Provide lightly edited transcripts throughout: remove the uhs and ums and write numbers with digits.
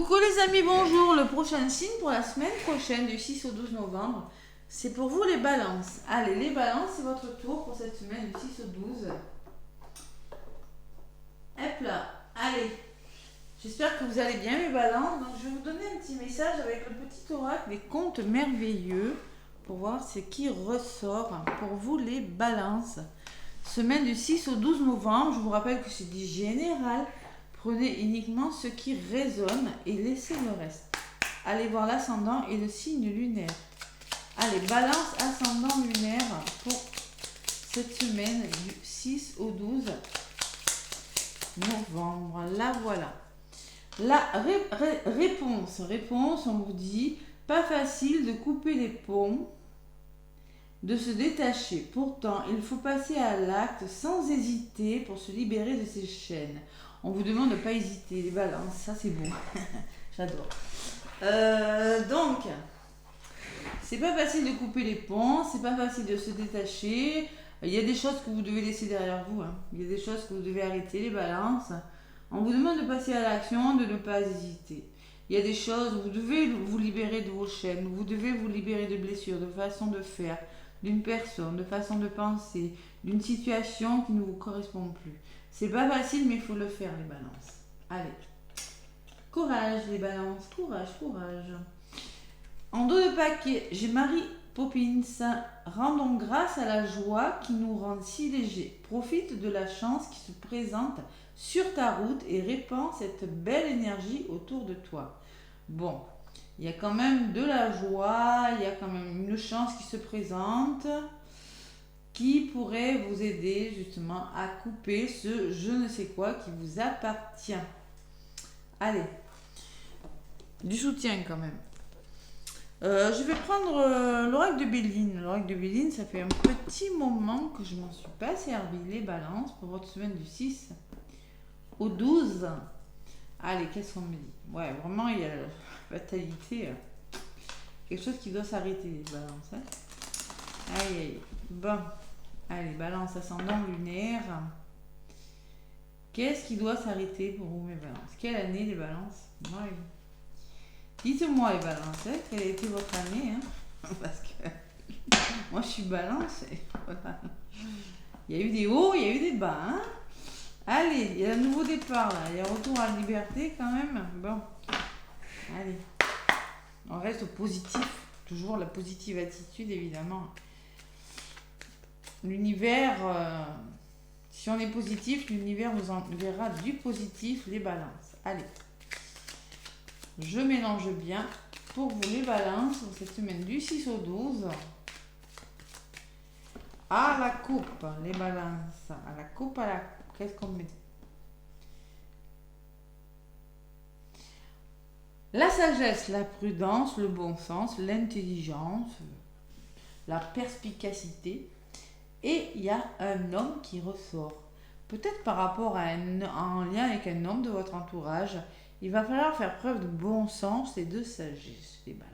Coucou les amis, bonjour. Le prochain signe pour la semaine prochaine du 6 au 12 novembre, c'est pour vous les balances. Allez, les balances, c'est votre tour pour cette semaine du 6 au 12. Hop là, allez. J'espère que vous allez bien mes balances. Donc je vais vous donner un petit message avec le petit oracle des contes merveilleux pour voir ce qui ressort pour vous les balances. Semaine du 6 au 12 novembre, je vous rappelle que c'est du général. Prenez uniquement ce qui résonne et laissez le reste. Allez voir l'ascendant et le signe lunaire. Allez, balance ascendant lunaire pour cette semaine du 6 au 12 novembre. La voilà. La réponse, on vous dit, pas facile de couper les ponts, de se détacher. Pourtant, il faut passer à l'acte sans hésiter pour se libérer de ces chaînes. On vous demande de ne pas hésiter, les balances, ça c'est bon. J'adore. Donc, c'est pas facile de couper les ponts, c'est pas facile de se détacher. Il y a des choses que vous devez laisser derrière vous. Il y a des choses que vous devez arrêter, les balances. On vous demande de passer à l'action, de ne pas hésiter. Il y a des choses où vous devez vous libérer de vos chaînes, vous devez vous libérer de blessures, de façon de faire, d'une personne, de façon de penser, d'une situation qui ne vous correspond plus. C'est pas facile, mais il faut le faire, les balances. Allez. Courage, les balances. Courage, courage. En dos de paquet, j'ai Marie Poppins. Rendons grâce à la joie qui nous rend si légers. Profite de la chance qui se présente sur ta route et répands cette belle énergie autour de toi. Bon, il y a quand même de la joie, il y a quand même une chance qui se présente, qui pourrait vous aider justement à couper ce je ne sais quoi qui vous appartient. Allez, du soutien quand même. Je vais prendre l'oracle de Béline. L'oracle de Béline, ça fait un petit moment que je m'en suis pas servi. Les balances pour votre semaine du 6 au 12. Allez, qu'est-ce qu'on me dit? Ouais, vraiment, il y a la fatalité. Quelque chose qui doit s'arrêter, les balances. Aïe, aïe. Bon. Allez, balance ascendant lunaire. Qu'est-ce qui doit s'arrêter pour vous, mes balances? Quelle année, les balances? Ouais. Dites-moi, les balances, quelle a été votre année? Parce que moi, je suis balance. Voilà. Il y a eu des hauts, il y a eu des bas. Allez, il y a un nouveau départ, là. Il y a retour à la liberté, quand même. Bon. Allez. On reste au positif. Toujours la positive attitude, évidemment. L'univers, si on est positif, l'univers nous enverra du positif, les balances. Allez, je mélange bien pour vous les balances pour cette semaine du 6 au 12. À la coupe, les balances. À la coupe, à la... Qu'est-ce qu'on met? La sagesse, la prudence, le bon sens, l'intelligence, la perspicacité. Et il y a un homme qui ressort. Peut-être par rapport à en lien avec un homme de votre entourage, il va falloir faire preuve de bon sens et de sagesse, les balances.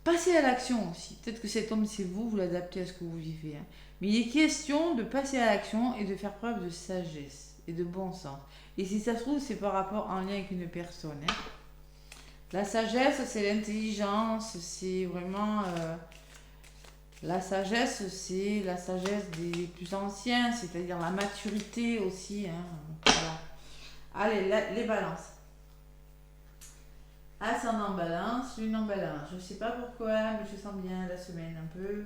Passez à l'action aussi. Peut-être que cet homme, c'est vous, vous l'adaptez à ce que vous vivez. Mais il est question de passer à l'action et de faire preuve de sagesse et de bon sens. Et si ça se trouve, c'est par rapport en lien avec une personne. La sagesse, c'est l'intelligence, c'est vraiment... La sagesse, c'est la sagesse des plus anciens, c'est-à-dire la maturité aussi. Voilà. Allez, les balances. Ascendant balance, lune en balance. Je ne sais pas pourquoi, mais je sens bien la semaine un peu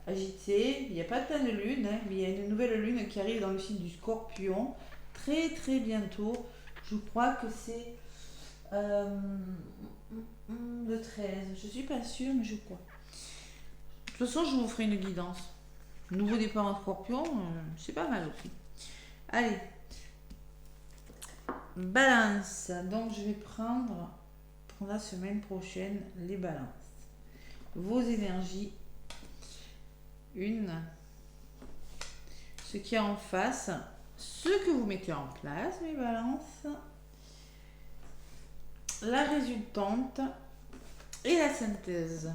agitée. Il n'y a pas de pleine lune, mais il y a une nouvelle lune qui arrive dans le signe du Scorpion. Très très bientôt. Je crois que c'est le 13. Je ne suis pas sûre, mais je crois. De toute façon, je vous ferai une guidance. Nouveau départ en Scorpion, c'est pas mal aussi. Allez. Balance. Donc, je vais prendre pour la semaine prochaine les balances. Vos énergies. Une. Ce qui est en face. Ce que vous mettez en place, mes balances. La résultante. Et la synthèse.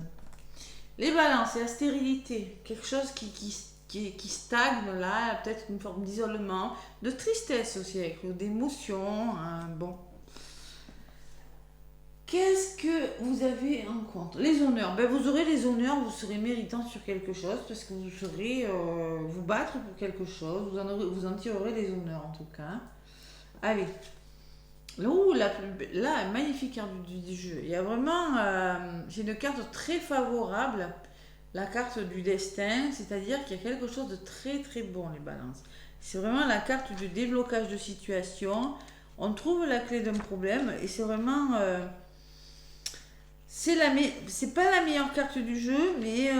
Les balances, c'est la stérilité, quelque chose qui stagne là, peut-être une forme d'isolement, de tristesse aussi, d'émotion, bon. Qu'est-ce que vous avez en compte? Les honneurs. Ben, vous aurez les honneurs, vous serez méritant sur quelque chose parce que vous saurez vous battre pour quelque chose. Vous en tirerez les honneurs en tout cas. Allez. Ouh, la magnifique carte du jeu. Il y a vraiment. J'ai une carte très favorable. La carte du destin, c'est-à-dire qu'il y a quelque chose de très très bon, les balances. C'est vraiment la carte du déblocage de situation. On trouve la clé d'un problème et c'est vraiment. C'est pas la meilleure carte du jeu, mais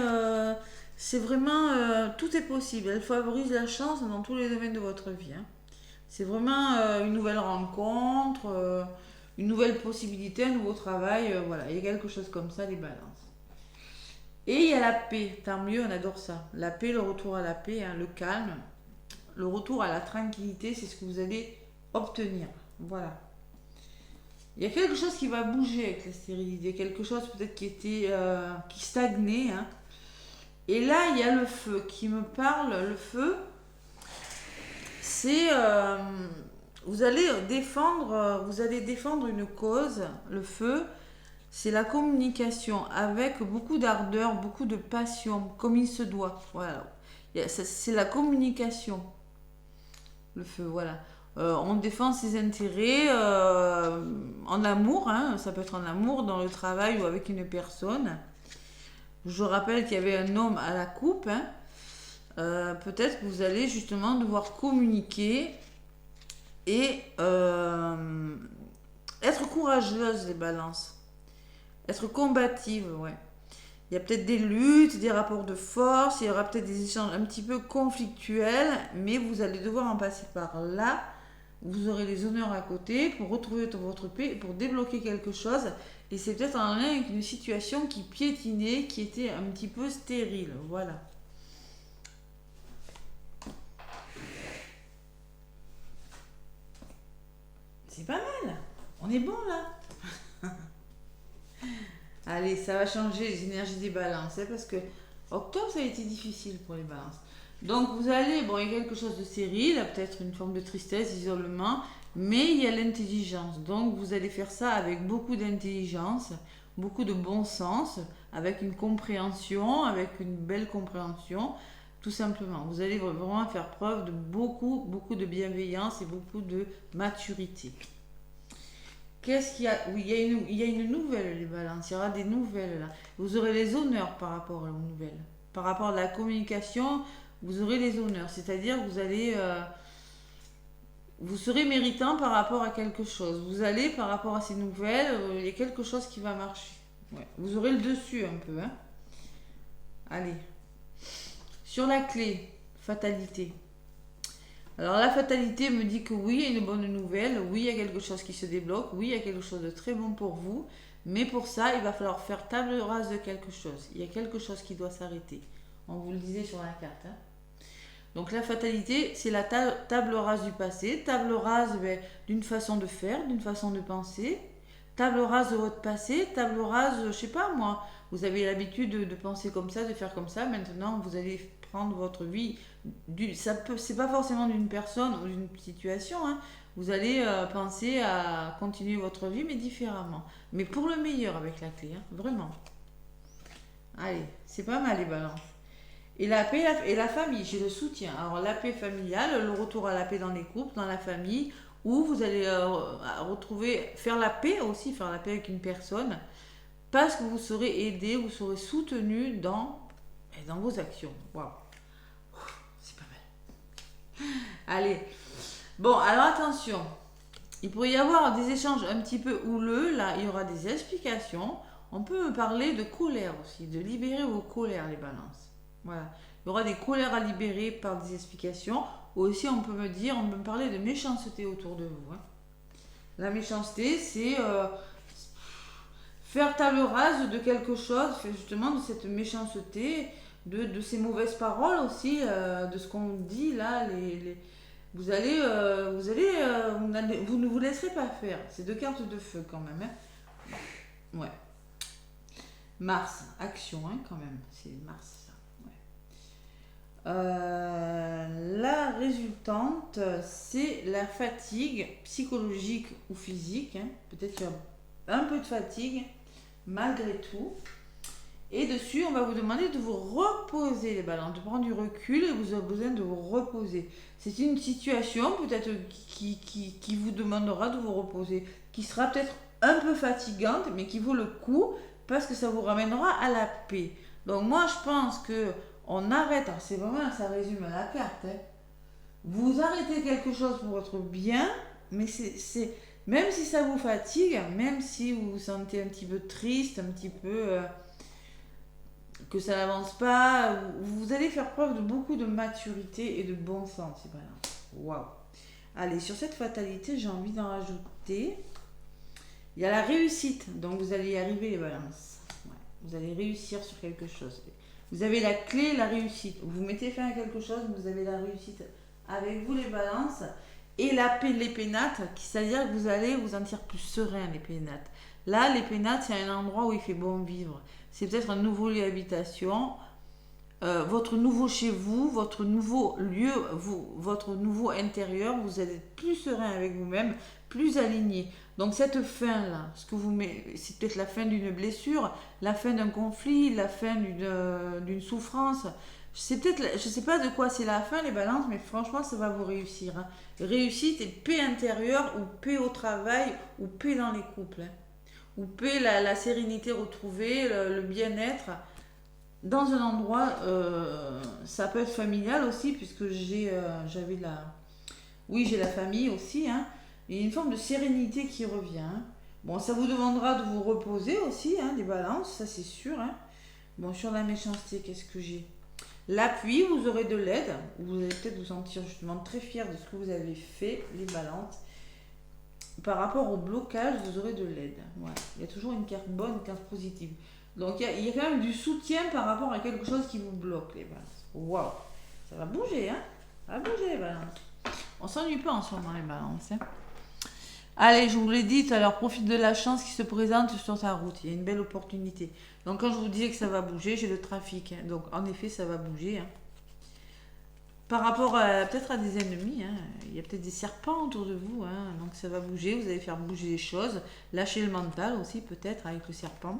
c'est vraiment. Tout est possible. Elle favorise la chance dans tous les domaines de votre vie, hein. C'est vraiment une nouvelle rencontre, une nouvelle possibilité, un nouveau travail. Voilà, il y a quelque chose comme ça, les balances. Et il y a la paix, tant mieux, on adore ça. La paix, le retour à la paix, hein, le calme, le retour à la tranquillité, c'est ce que vous allez obtenir. Voilà. Il y a quelque chose qui va bouger avec la stérilité, quelque chose peut-être qui stagnait, hein. Et là, il y a le feu qui me parle. Le feu, c'est vous allez défendre une cause. Le feu, c'est la communication avec beaucoup d'ardeur, beaucoup de passion, comme il se doit. Voilà. C'est la communication. Le feu, voilà. On défend ses intérêts en amour, hein, ça peut être en amour, dans le travail ou avec une personne. Je rappelle qu'il y avait un homme à la coupe, hein. Peut-être que vous allez justement devoir communiquer et être courageuse, les balances. Être combative, ouais. Il y a peut-être des luttes, des rapports de force, il y aura peut-être des échanges un petit peu conflictuels, mais vous allez devoir en passer par là. Vous aurez les honneurs à côté pour retrouver votre paix, pour débloquer quelque chose. Et c'est peut-être en lien avec une situation qui piétinait, qui était un petit peu stérile. Voilà. C'est pas mal. On est bon là. Allez, ça va changer les énergies des balances, hein, parce que octobre, ça a été difficile pour les balances. Donc vous allez, bon, il y a quelque chose de stérile, peut-être une forme de tristesse, d'isolement, mais il y a l'intelligence. Donc vous allez faire ça avec beaucoup d'intelligence, beaucoup de bon sens, avec une compréhension, avec une belle compréhension, tout simplement. Vous allez vraiment faire preuve de beaucoup, beaucoup de bienveillance et beaucoup de maturité. Qu'est-ce qu'il y a? Oui, il y a une nouvelle, les balances. Il y aura des nouvelles là. Vous aurez les honneurs par rapport aux nouvelles. Par rapport à la communication, vous aurez les honneurs. C'est-à-dire que vous serez méritant par rapport à quelque chose. Vous allez, par rapport à ces nouvelles, il y a quelque chose qui va marcher. Ouais. Vous aurez le dessus un peu, hein. Allez. Sur la clé, fatalité. Alors la fatalité me dit que oui, il y a une bonne nouvelle, oui, il y a quelque chose qui se débloque, oui, il y a quelque chose de très bon pour vous, mais pour ça, il va falloir faire table rase de quelque chose. Il y a quelque chose qui doit s'arrêter. On vous le disait sur la carte, hein. Donc la fatalité, c'est la table rase du passé, table rase d'une façon de faire, d'une façon de penser, table rase de votre passé, table rase, je sais pas moi, vous avez l'habitude de penser comme ça, de faire comme ça, maintenant vous allez prendre votre vie, c'est pas forcément d'une personne ou d'une situation, hein. Vous allez penser à continuer votre vie mais différemment, mais pour le meilleur avec la clé, hein, vraiment. Allez, c'est pas mal les balances. Et la paix et la famille, j'ai le soutien. Alors la paix familiale, le retour à la paix dans les couples, dans la famille, où vous allez faire la paix aussi, faire la paix avec une personne, parce que vous serez aidé, vous serez soutenu dans vos actions. Waouh, c'est pas mal. Allez, bon, alors attention, il pourrait y avoir des échanges un petit peu houleux, là il y aura des explications. On peut parler de colère aussi, de libérer vos colères, les balances. Voilà. Il y aura des colères à libérer par des explications. Ou aussi, on peut me parler de méchanceté autour de vous, hein. La méchanceté, c'est faire table rase de quelque chose, justement de cette méchanceté, de ces mauvaises paroles aussi, de ce qu'on dit là. Vous ne vous laisserez pas faire. C'est deux cartes de feu quand même, hein. Ouais. Mars, action, hein, quand même. C'est Mars. La résultante, c'est la fatigue psychologique ou physique, hein. Peut-être qu'il y a un peu de fatigue, malgré tout. Et dessus, on va vous demander de vous reposer les balances, de prendre du recul et vous avez besoin de vous reposer. C'est une situation peut-être qui vous demandera de vous reposer, qui sera peut-être un peu fatigante, mais qui vaut le coup parce que ça vous ramènera à la paix. Donc moi, je pense que on arrête, alors c'est vraiment, ça résume la carte, hein. Vous arrêtez quelque chose pour votre bien, mais c'est même si ça vous fatigue, même si vous vous sentez un petit peu triste, un petit peu... que ça n'avance pas, vous allez faire preuve de beaucoup de maturité et de bon sens. Waouh! Allez, sur cette fatalité, j'ai envie d'en rajouter. Il y a la réussite, donc vous allez y arriver les balances. Ouais. Vous allez réussir sur quelque chose. Vous avez la clé, la réussite. Vous mettez fin à quelque chose, vous avez la réussite avec vous les balances. Et la paix, les pénates, c'est-à-dire que vous allez vous sentir plus serein les pénates. Là, les pénates, c'est un endroit où il fait bon vivre. C'est peut-être un nouveau lieu d'habitation, votre nouveau chez vous, votre nouveau lieu, votre nouveau intérieur, vous allez être plus serein avec vous-même, plus aligné. Donc cette fin-là, c'est peut-être la fin d'une blessure, la fin d'un conflit, la fin d'une souffrance. Je ne sais pas de quoi c'est la fin, les balances, mais franchement, ça va vous réussir. Hein. Réussite et paix intérieure, ou paix au travail, ou paix dans les couples. Hein. Ou paix, la sérénité retrouvée, le bien-être dans un endroit, ça peut être familial aussi, puisque j'avais j'ai la famille aussi, hein. Il y a une forme de sérénité qui revient. Hein. Bon, ça vous demandera de vous reposer aussi, hein, les balances, ça c'est sûr. Hein. Bon, sur la méchanceté, qu'est-ce que j'ai? L'appui, vous aurez de l'aide, vous allez peut-être vous sentir justement très fier de ce que vous avez fait, les balances. Par rapport au blocage, vous aurez de l'aide. Ouais. Il y a toujours une carte bonne, une carte positive. Donc il y a quand même du soutien par rapport à quelque chose qui vous bloque, les balances. Waouh! Ça va bouger, hein? Ça va bouger, les balances. On s'ennuie pas en ce moment, les balances. Hein? Allez, je vous l'ai dit tout à l'heure, profite de la chance qui se présente sur ta route. Il y a une belle opportunité. Donc quand je vous disais que ça va bouger, j'ai le trafic. Hein. Donc en effet, ça va bouger. Hein. Par rapport peut-être à des ennemis, hein. Il y a peut-être des serpents autour de vous, hein. Donc ça va bouger, vous allez faire bouger les choses, lâcher le mental aussi peut-être avec le serpent.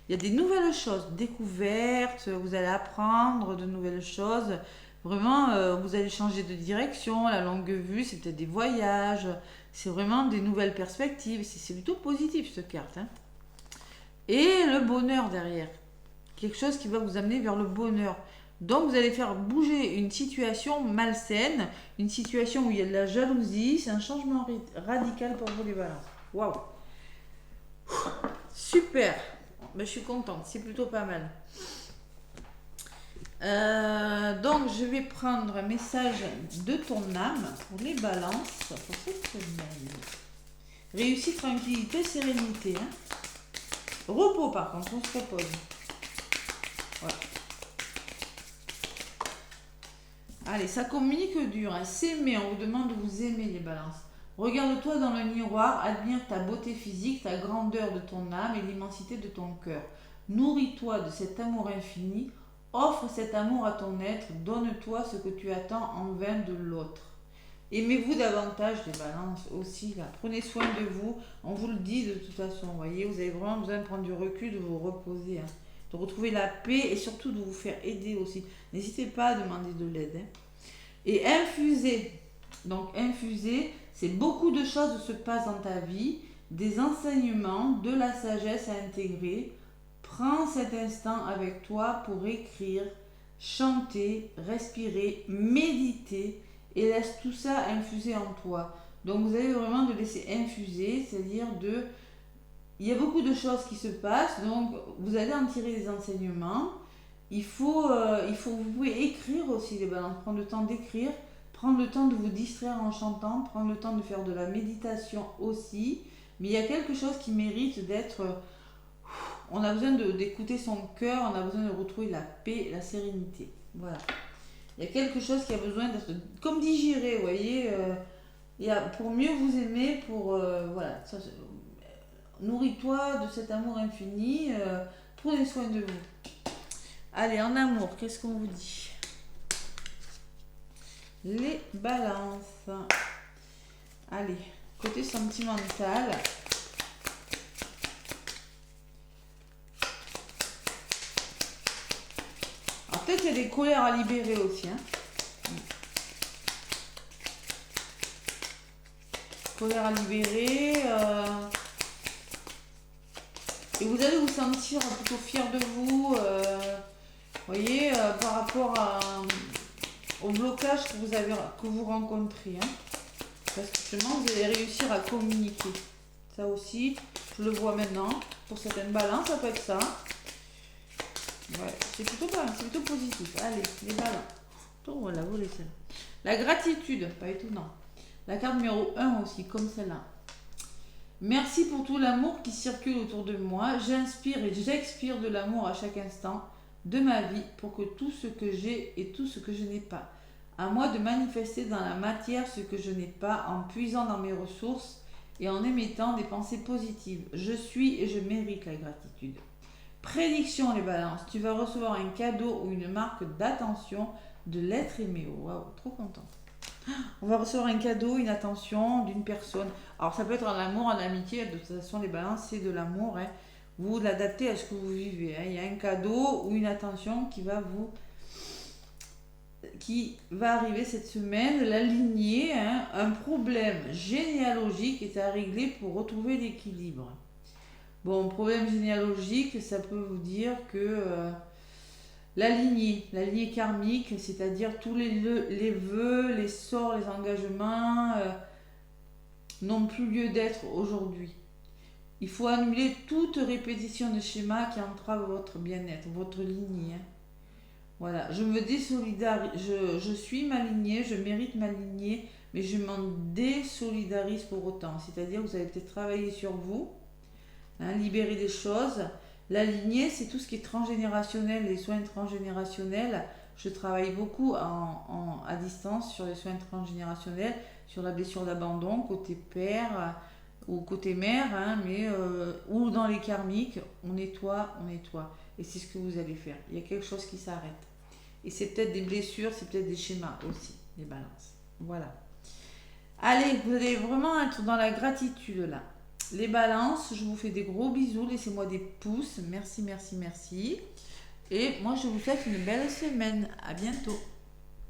Il y a des nouvelles choses, découvertes, vous allez apprendre de nouvelles choses, vraiment vous allez changer de direction, la longue vue, c'est peut-être des voyages, c'est vraiment des nouvelles perspectives, c'est plutôt positif cette carte. Hein. Et le bonheur derrière, quelque chose qui va vous amener vers le bonheur. Donc vous allez faire bouger une situation malsaine, une situation où il y a de la jalousie, c'est un changement radical pour vous les balances. Waouh! Super! Ben, je suis contente, c'est plutôt pas mal. Donc je vais prendre un message de ton âme pour les balances pour cette semaine. Réussite, tranquillité, sérénité. Hein. Repos par contre, on se repose. Voilà. Allez, ça communique dur. Hein. S'aimer, on vous demande de vous aimer les balances. Regarde-toi dans le miroir, admire ta beauté physique, ta grandeur de ton âme et l'immensité de ton cœur. Nourris-toi de cet amour infini, offre cet amour à ton être, donne-toi ce que tu attends en vain de l'autre. Aimez-vous davantage les balances aussi, là. Prenez soin de vous, on vous le dit de toute façon, vous voyez, vous avez vraiment besoin de prendre du recul, de vous reposer, hein, de retrouver la paix et surtout de vous faire aider aussi. N'hésitez pas à demander de l'aide. Hein. Et infuser, donc infuser, c'est beaucoup de choses se passent dans ta vie, des enseignements, de la sagesse à intégrer. Prends cet instant avec toi pour écrire, chanter, respirer, méditer et laisse tout ça infuser en toi. Donc vous avez vraiment de laisser infuser, c'est-à-dire il y a beaucoup de choses qui se passent, donc vous allez en tirer des enseignements. Vous pouvez écrire aussi les balances, prendre le temps d'écrire, prendre le temps de vous distraire en chantant, prendre le temps de faire de la méditation aussi. Mais il y a quelque chose qui mérite d'être... On a besoin d'écouter son cœur, on a besoin de retrouver la paix, la sérénité. Voilà. Il y a quelque chose qui a besoin d'être comme digéré, vous voyez. Pour mieux vous aimer, voilà. Nourris-toi de cet amour infini, prenez soin de vous. Allez, en amour, qu'est-ce qu'on vous dit? Les balances. Allez, côté sentimental. peut-être il y a des colères à libérer aussi. Hein. Colère à libérer. Et vous allez vous sentir plutôt fier de vous. Voyez, par rapport au blocage que vous rencontrez. Hein. Parce que justement, vous allez réussir à communiquer. Ça aussi, je le vois maintenant. Pour certaines balances, ça peut être ça. Ouais, c'est plutôt positif. Allez, les balances. Oh, voilà, vous laissez. La gratitude, pas étonnant. La carte numéro 1 aussi, comme celle-là. Merci pour tout l'amour qui circule autour de moi. J'inspire et j'expire de l'amour à chaque instant de ma vie pour que tout ce que j'ai et tout ce que je n'ai pas. À moi de manifester dans la matière ce que je n'ai pas en puisant dans mes ressources et en émettant des pensées positives. Je suis et je mérite la gratitude. Prédiction les balances. Tu vas recevoir un cadeau ou une marque d'attention de l'être aimé. Waouh, trop content. On va recevoir un cadeau, une attention d'une personne. Alors ça peut être en amour, en amitié. De toute façon, les balances, c'est de l'amour. Hein. Vous l'adaptez à ce que vous vivez. Hein. Il y a un cadeau ou une attention qui va arriver cette semaine. La lignée, hein, un problème généalogique est à régler pour retrouver l'équilibre. Bon, problème généalogique, ça peut vous dire que la lignée karmique, c'est-à-dire tous les vœux, les sorts, les engagements n'ont plus lieu d'être aujourd'hui. Il faut annuler toute répétition de schéma qui entrave votre bien-être, votre lignée. Hein. Voilà, je me désolidarise, je suis ma lignée, je mérite ma lignée, mais je m'en désolidarise pour autant. C'est-à-dire que vous allez peut-être travailler sur vous, hein, libérer des choses. La lignée, c'est tout ce qui est transgénérationnel, les soins transgénérationnels. Je travaille beaucoup à distance sur les soins transgénérationnels, sur la blessure d'abandon, côté père ou côté mère, hein, ou dans les karmiques, on nettoie. Et c'est ce que vous allez faire. Il y a quelque chose qui s'arrête. Et c'est peut-être des blessures, c'est peut-être des schémas aussi, des balances. Voilà. Allez, vous allez vraiment être dans la gratitude là. Les balances, je vous fais des gros bisous, laissez-moi des pouces, merci. Et moi je vous souhaite une belle semaine, à bientôt.